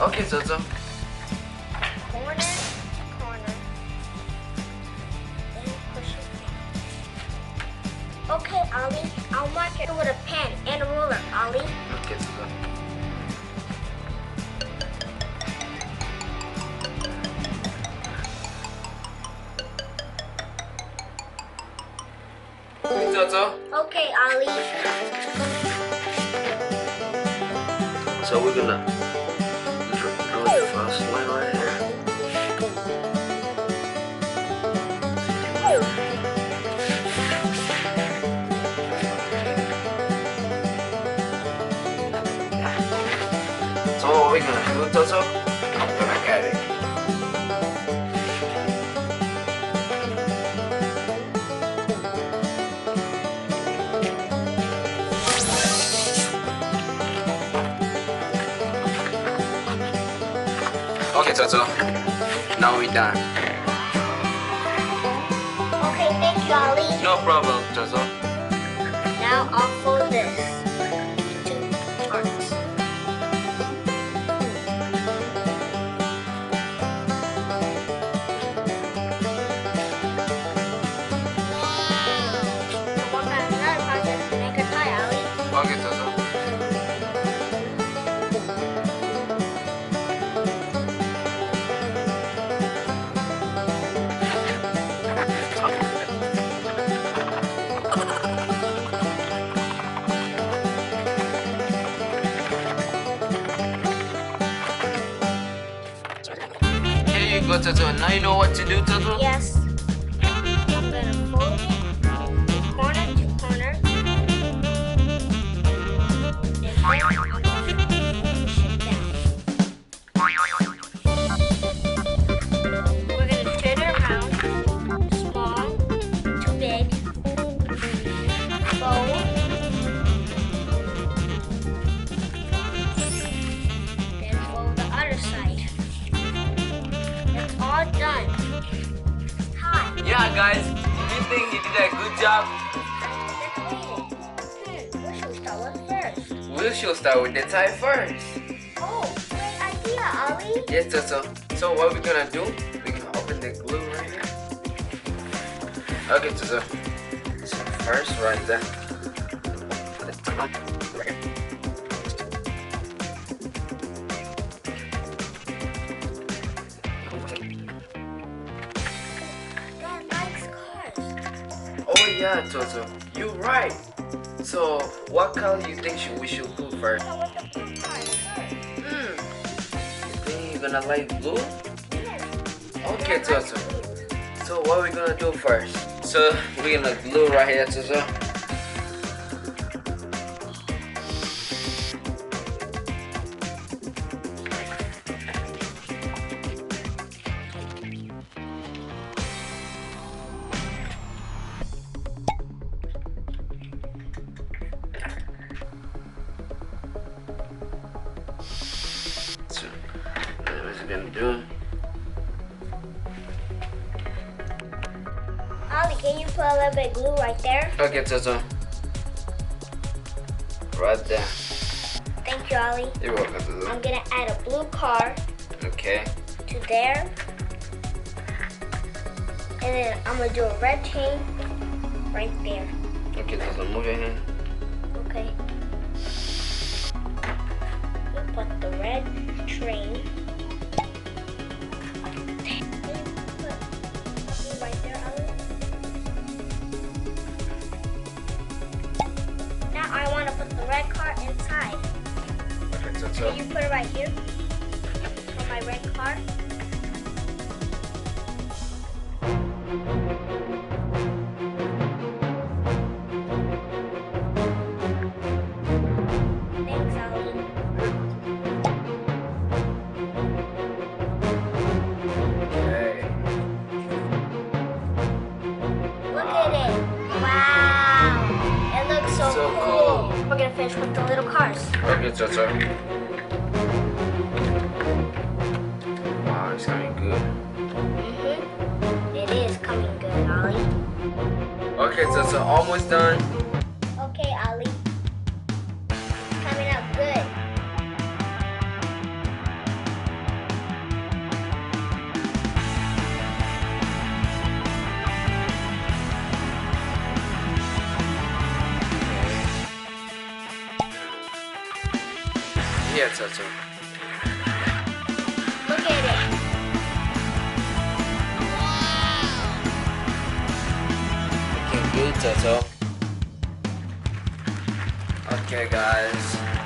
Okay, Jojo. Corner to corner. Then push it down. Okay, Ollie. I'll mark it with a pen and a ruler, Ollie. Okay, Jojo. Jojo. Okay, Ollie. So we're gonna draw the first line right here. So what we're gonna do, Jojo? I'm gonna cut it. Okay, Jojo. Now we're done. Okay, thank you, Ollie. No problem, Jojo. Now I'll fold this into parts. Now work on another project to make a tie, Ollie. Okay, Jojo. Here you go, Jojo. Now you know what to do, Jojo? Yes. I'm gonna fold it corner to corner. And then I'm gonna push it down. We're gonna turn it around. Small, too big. Fold. Then fold the other side. It's all done. Hi. Yeah, guys. Do you think you did a good job? Where should we start with first? We should start with the tie first. Oh, great idea, Ollie. Yes, Jojo. So what we're gonna do? We're gonna open the glue right here. Okay, Jojo. So first, right there. Dad likes cars. Oh yeah, Jojo. You're right. So what color you think we should glue first? So with the blue cars first. You think you're gonna like blue? Yes. Okay, Dad likes Jojo. blue. So what are we gonna do first? So we're gonna glue right here, Jojo. So what we're gonna do? Ollie, can you put a little bit of glue right there? Okay, Jojo. Right there. Thank you, Ollie. You're welcome, Jojo. I'm gonna add a blue car Okay. to there. And then I'm gonna do a red chain right there. Okay, Jojo, move your hand. Okay. We'll put the red train. Right there, Ollie. Now I want to put the red car inside. Okay, Can Jojo. you put it right here? For my red car. Thanks, Ollie. Okay. Look at it. Wow. It looks so, So cool. cool. We're gonna finish with the little cars. Okay, Jojo. Wow, it's coming good. It is coming good, Ollie. Okay, Jojo, almost done. Okay, Ollie. Coming up good. Here, Toto. Look at it. Looking good, Toto. Okay, guys.